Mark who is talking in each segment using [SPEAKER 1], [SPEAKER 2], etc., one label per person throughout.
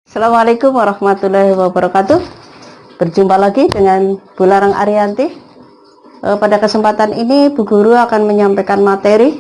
[SPEAKER 1] Assalamualaikum warahmatullahi wabarakatuh. Berjumpa lagi dengan Bu Larang Ariyanti. Pada kesempatan ini Bu Guru akan menyampaikan materi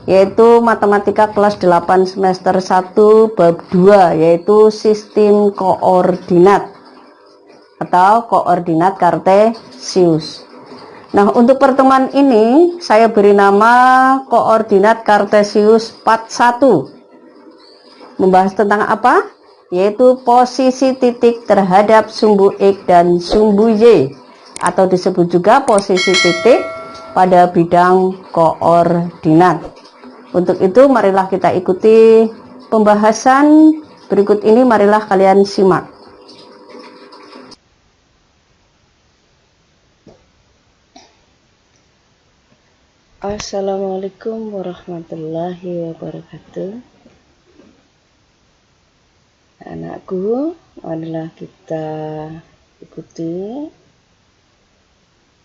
[SPEAKER 1] yaitu Matematika kelas 8 semester 1 bab 2, yaitu sistem koordinat atau koordinat kartesius. Nah, untuk pertemuan ini saya beri nama koordinat kartesius part 1. Membahas tentang apa? Yaitu posisi titik terhadap sumbu X dan sumbu Y, atau disebut juga posisi titik pada bidang koordinat. Untuk itu marilah kita ikuti pembahasan berikut ini, marilah kalian simak.
[SPEAKER 2] Assalamualaikum warahmatullahi wabarakatuh. Anakku, marilah kita ikuti.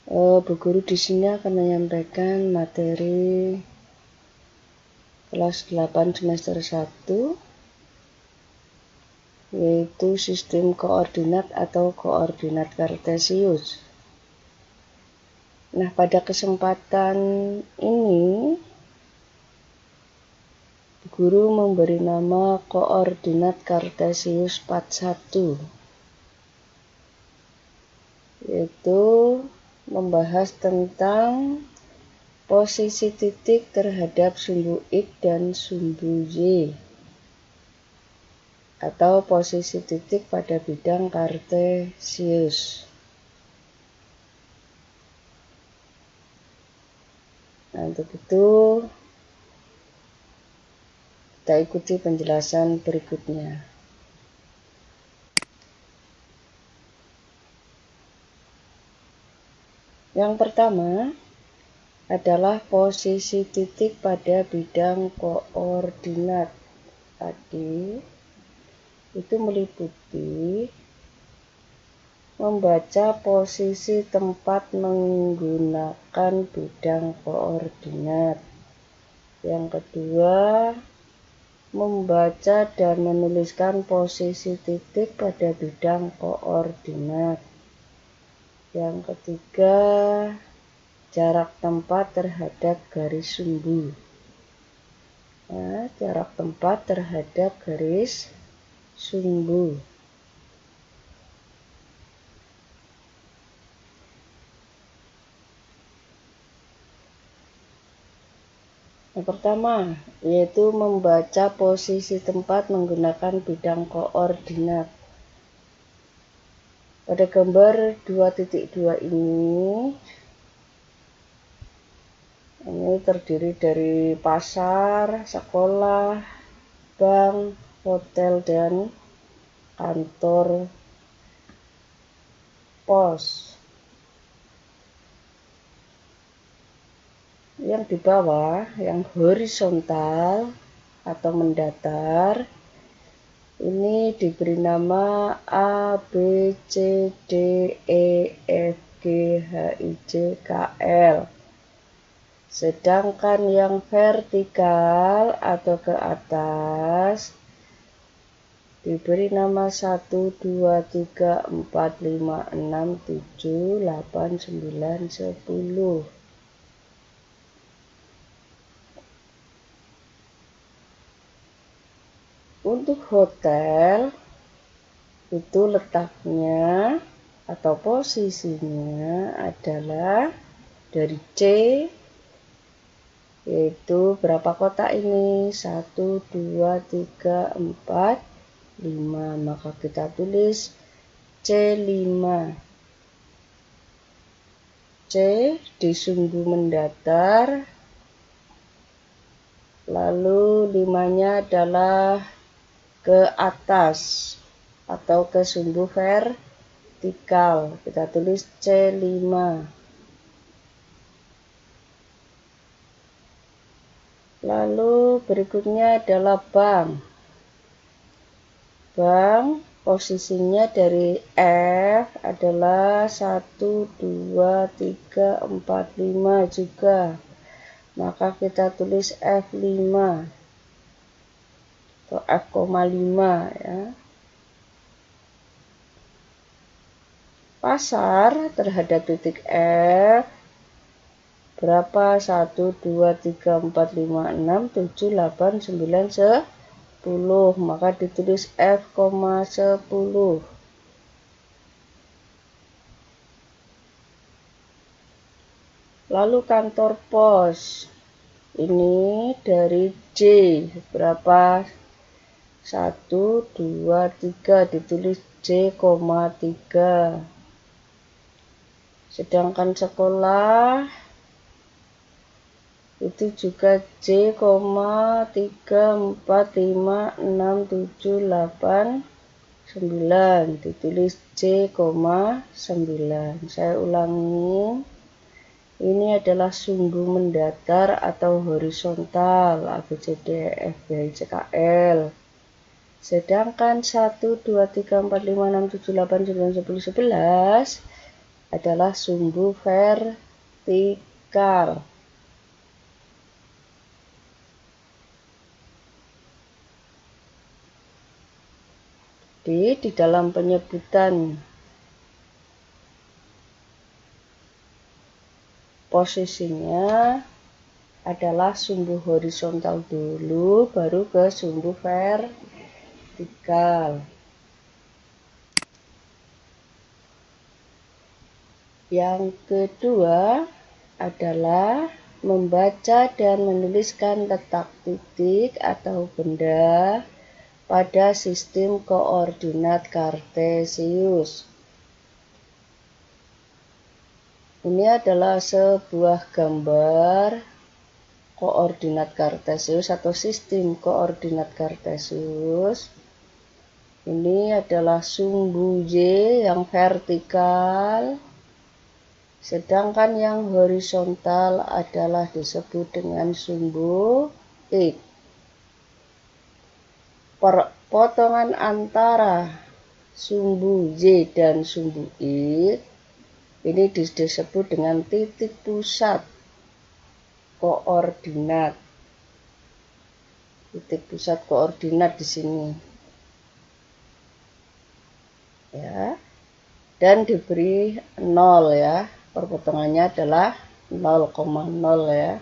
[SPEAKER 2] Bu Guru di sini akan menyampaikan materi kelas 8 semester 1, yaitu sistem koordinat atau koordinat kartesius. Nah, pada kesempatan ini Guru memberi nama koordinat kartesius part 1, yaitu membahas tentang posisi titik terhadap sumbu X dan sumbu Y, atau posisi titik pada bidang kartesius. Nah, untuk itu kita ikuti penjelasan berikutnya. Yang pertama adalah posisi titik pada bidang koordinat. Tadi itu meliputi membaca posisi tempat menggunakan bidang koordinat. Yang kedua, membaca dan menuliskan posisi titik pada bidang koordinat. Yang ketiga, jarak tempat terhadap garis sumbu. Nah, jarak tempat terhadap garis sumbu. Yang pertama, yaitu membaca posisi tempat menggunakan bidang koordinat. Pada gambar 2.2 ini terdiri dari pasar, sekolah, bank, hotel, dan kantor pos. Yang di bawah, yang horizontal atau mendatar, ini diberi nama A, B, C, D, E, F, G, H, I, J, K, L. Sedangkan yang vertikal atau ke atas diberi nama 1, 2, 3, 4, 5, 6, 7, 8, 9, 10. Untuk hotel itu letaknya atau posisinya adalah dari C, yaitu berapa kotak ini? 1, 2, 3, 4, 5. Maka kita tulis C5. C di sumbu mendatar, lalu 5-nya adalah ke atas atau ke sumbu vertikal. Kita tulis C5. Lalu berikutnya adalah bank. Bank posisinya dari F adalah 1, 2, 3, 4, 5 juga. Maka kita tulis F5 atau F,5 ya. pasar terhadap titik F berapa? 1, 2, 3, 4, 5, 6, 7, 8, 9, 10. Maka ditulis F, 10. Lalu kantor pos. Ini dari J berapa? 1, 2, 3, ditulis J, 3. Sedangkan sekolah itu juga J, 3, 4, 5, 6, 7, 8, 9, ditulis J, 9. Saya ulangi, ini adalah sumbu mendatar atau horizontal ABCD F G H I J K L. Sedangkan 1, 2, 3, 4, 5, 6, 7, 8, 9, 10, 11 adalah sumbu vertikal. Di dalam penyebutan posisinya adalah sumbu horizontal dulu, baru ke sumbu vertikal. Yang kedua adalah membaca dan menuliskan letak titik atau benda pada sistem koordinat kartesius. Ini adalah sebuah gambar koordinat kartesius atau sistem koordinat kartesius. Ini adalah sumbu Y yang vertikal, sedangkan yang horizontal adalah disebut dengan sumbu X. Potongan antara sumbu Y dan sumbu X ini disebut dengan titik pusat koordinat. Titik pusat koordinat di sini. Ya. Dan diberi 0 ya. Perpotongannya adalah 0,0 ya.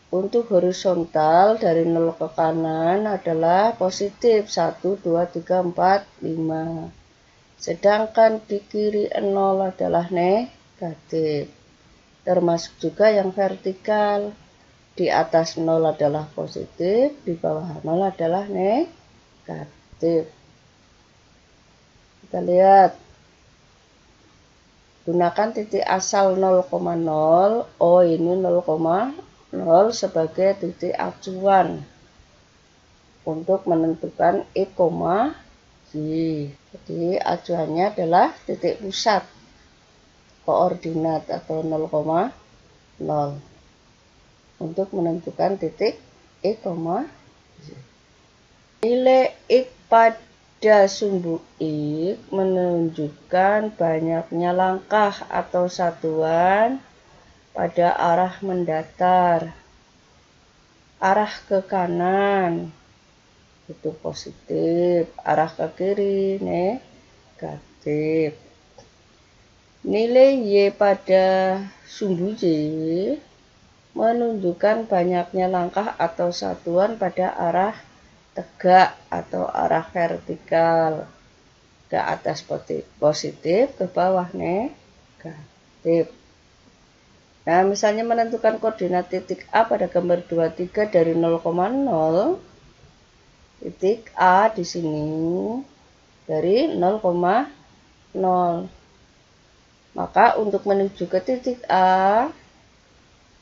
[SPEAKER 2] Untuk horizontal dari 0 ke kanan adalah positif 1, 2, 3, 4, 5. Sedangkan di kiri 0 adalah negatif. Termasuk juga yang vertikal. Di atas 0 adalah positif, di bawah 0 adalah negatif. Kita lihat. Gunakan titik asal 0,0. Oh, ini 0,0 sebagai titik acuan untuk menentukan X, Y. Jadi acuannya adalah titik pusat koordinat atau 0,0 untuk menentukan titik X, Y. Nilai X pada sumbu X menunjukkan banyaknya langkah atau satuan pada arah mendatar. Arah ke kanan itu positif, arah ke kiri negatif. Nilai Y pada sumbu Y menunjukkan banyaknya langkah atau satuan pada arah tegak atau arah vertikal. Ke atas positif, ke bawah negatif. Nah, misalnya menentukan koordinat titik A pada gambar 23 dari 0,0. Titik A di sini dari 0,0. Maka untuk menuju ke titik A,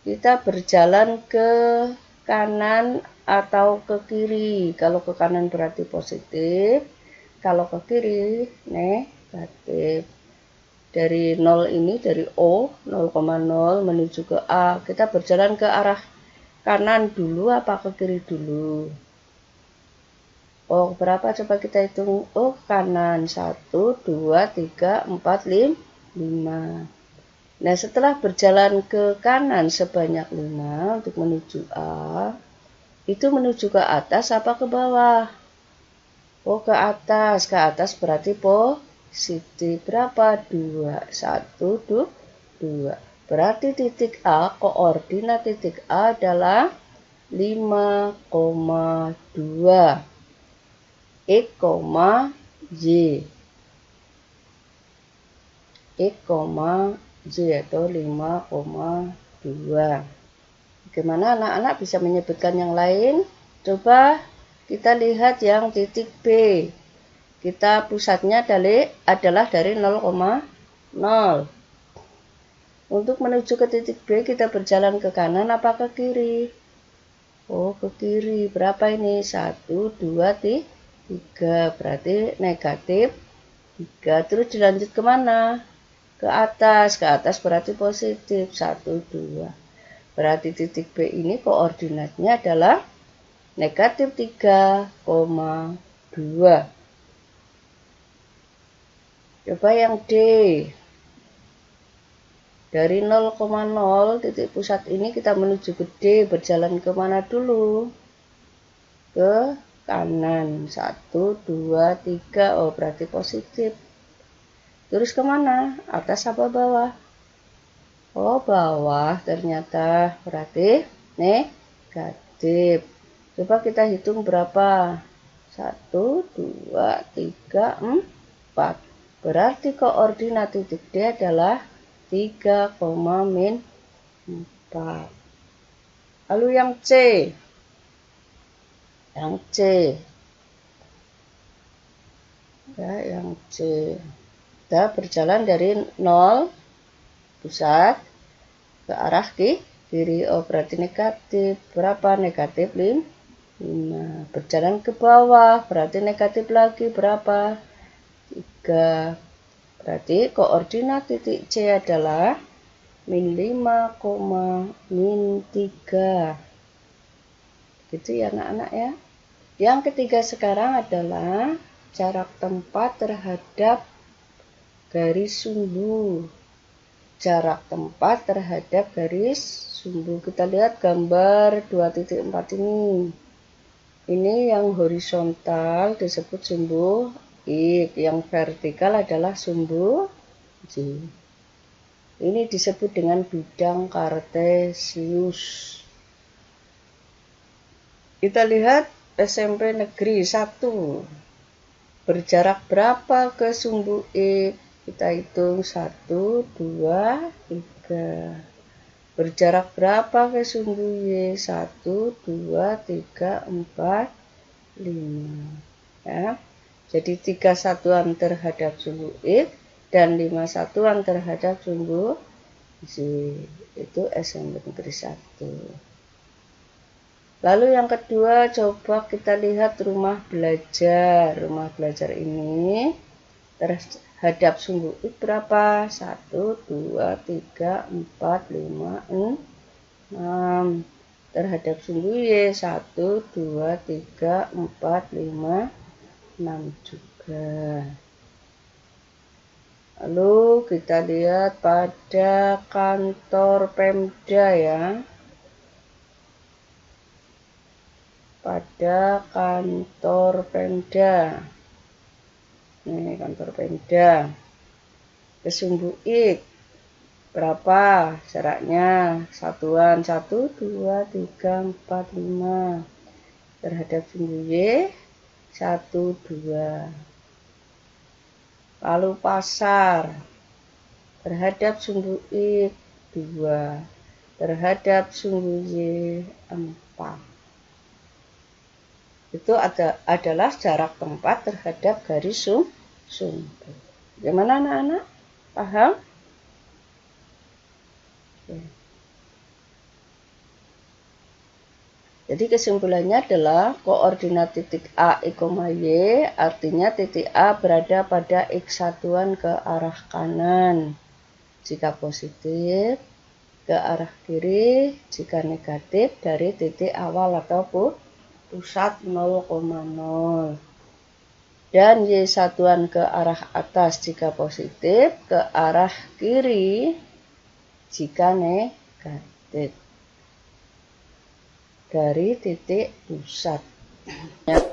[SPEAKER 2] kita berjalan ke kanan atau ke kiri. Kalau ke kanan berarti positif, kalau ke kiri negatif. Dari 0 ini, dari O, 0,0 menuju ke A. Kita berjalan ke arah kanan dulu apa ke kiri dulu? Oh, berapa? Coba kita hitung. Oh, kanan. 1, 2, 3, 4, 5. Nah, setelah berjalan ke kanan sebanyak 5 untuk menuju A, itu menuju ke atas apa ke bawah? Oh, ke atas berarti positif. Berapa? 2, 1, 2. Berarti titik A, koordinat titik A adalah 5,2 X, Y. X, Y atau 5,2. Bagaimana anak-anak bisa menyebutkan yang lain? Coba kita lihat yang titik B. Kita pusatnya adalah dari 0,0. Untuk menuju ke titik B kita berjalan ke kanan apa ke kiri? Oh, ke kiri. Berapa ini? 1, 2, 3. Berarti negatif 3. Terus dilanjut kemana? Ke atas. Ke atas berarti positif. 1, 2. Berarti titik B ini koordinatnya adalah negatif 3,2. Coba yang D. Dari 0,0 titik pusat ini kita menuju ke D. Berjalan kemana dulu? Ke kanan. 1, 2, 3. Oh, berarti positif. Terus kemana? Atas apa bawah? Oh, bawah ternyata. Berarti negatif. Coba kita hitung berapa? 1, 2, 3, 4. Berarti koordinat titik D adalah 3,-4. Lalu yang C. Yang C. Ya, yang C. Kita berjalan dari 0 pusat ke arah kiri. Oh, berarti negatif. Berapa? Negatif 5. Berjalan ke bawah berarti negatif lagi. Berapa? 3. Berarti koordinat titik C adalah -5,-3. Gitu ya anak-anak ya. Yang ketiga sekarang adalah jarak tempat terhadap garis sumbu. Jarak tempat terhadap garis sumbu. Kita lihat gambar 2.4 ini. Ini yang horizontal disebut sumbu X, yang vertikal adalah sumbu Y. Ini disebut dengan bidang kartesius. Kita lihat SMP Negeri 1. Berjarak berapa ke sumbu X? Kita hitung 1, 2, 3. Berjarak berapa ke sumbu Y? 1, 2, 3, 4, 5. Ya. Jadi 3 satuan terhadap sumbu X dan 5 satuan terhadap sumbu Y. Itu SMP Negeri 1. Lalu yang kedua, coba kita lihat rumah belajar. Rumah belajar ini terhadap sumbu X berapa? 1, 2, 3, 4, 5, 6. Terhadap sumbu Y 1, 2, 3, 4, 5, 6 juga. Lalu kita lihat pada kantor Pemda ya. Pada kantor Pemda. Ini kantor Pemda. Ke sumbu X berapa jaraknya? Satuan 1, 2, 3, 4, 5. Terhadap sumbu Y 1, 2. Lalu pasar terhadap sumbu X 2. Terhadap sumbu Y 4. Itu adalah jarak tempat terhadap garis sumbu. Bagaimana anak-anak? Paham? Oke. Jadi kesimpulannya adalah koordinat titik A, X, Y, artinya titik A berada pada X satuan ke arah kanan jika positif, ke arah kiri jika negatif dari titik awal atau pusat 0,0. Dan Y satuan ke arah atas jika positif, ke arah kiri jika negatif dari titik pusat.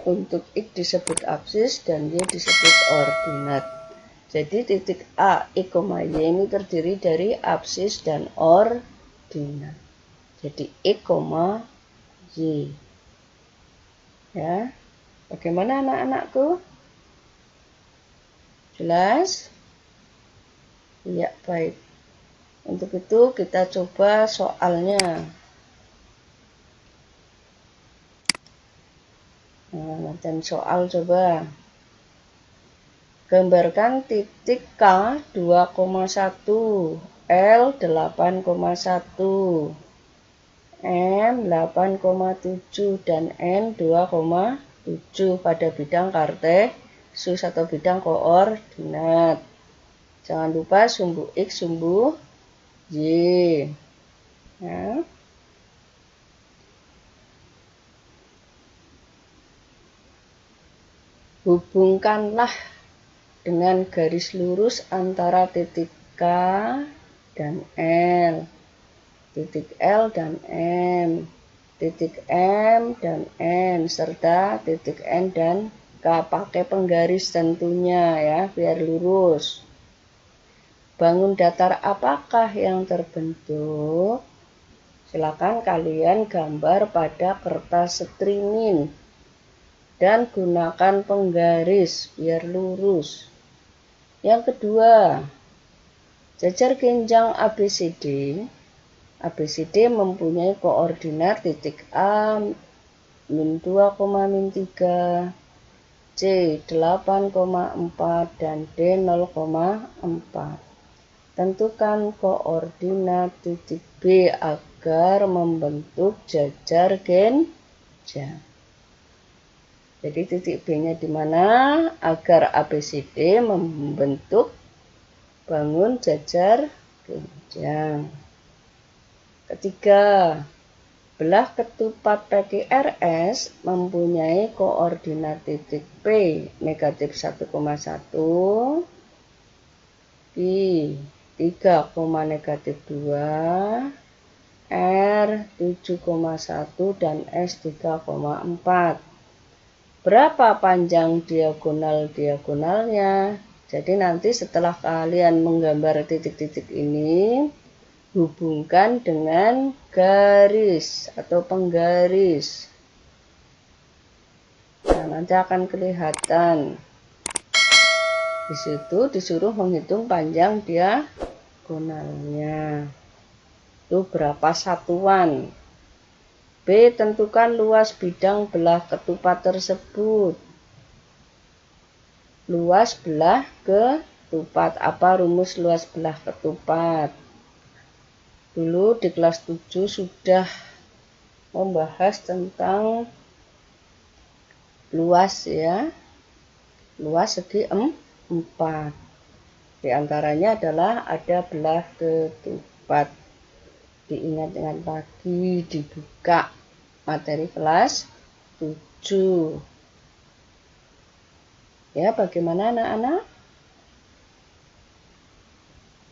[SPEAKER 2] Untuk X disebut absis dan Y disebut ordinat. Jadi titik A, X, Y ini terdiri dari absis dan ordinat. Jadi X, Y. Ya, bagaimana anak-anakku? Jelas? Ya, baik. Untuk itu kita coba soalnya. Nah, dan soal coba. Gambarkan titik K 2,1, L 8,1, M 8,7 dan N 2,7 pada bidang kartesus atau bidang koordinat. Jangan lupa sumbu X, sumbu Y. Ya. Hubungkanlah dengan garis lurus antara titik K dan L, titik L dan M, titik M dan N, serta titik N dan K. Pakai penggaris tentunya ya, biar lurus. Bangun datar apakah yang terbentuk? Silakan kalian gambar pada kertas streaming dan gunakan penggaris biar lurus. Yang kedua, jajar genjang ABCD. ABCD mempunyai koordinat titik A min 2, min 3, C 8,4 dan D 0,4. Tentukan koordinat titik B agar membentuk jajar genjang. Jadi titik B-nya di mana agar ABCD membentuk bangun jajar genjang. Ketiga, belah ketupat PQRS mempunyai koordinat titik P negatif 1,1, Q 3, negatif 2, R 7,1 dan S 3,4. Berapa panjang diagonal-diagonalnya? Jadi nanti setelah kalian menggambar titik-titik ini, hubungkan dengan garis atau penggaris. Nah, nanti akan kelihatan. Di situ disuruh menghitung panjang diagonalnya. Itu berapa satuan? B. Tentukan luas bidang belah ketupat tersebut. Luas belah ketupat. Apa rumus luas belah ketupat? Dulu di kelas 7 sudah membahas tentang luas ya. Luas segi 4. Di antaranya adalah ada belah ketupat. Diingat-ingat lagi, dibuka materi kelas 7. Ya, bagaimana anak-anak?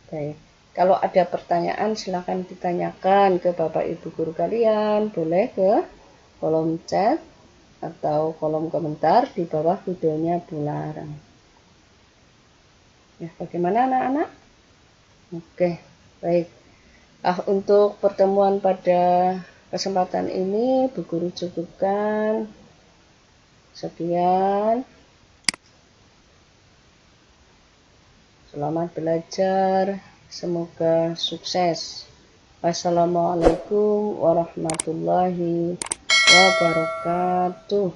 [SPEAKER 2] Baik, kalau ada pertanyaan silakan ditanyakan ke Bapak Ibu guru kalian. Boleh ke kolom chat atau kolom komentar di bawah videonya Bu Larang. Ya, bagaimana anak-anak? Oke, baik. Untuk pertemuan pada kesempatan ini Bu Guru cukupkan. Sekian. Selamat belajar. Semoga sukses. Wassalamualaikum warahmatullahi wabarakatuh.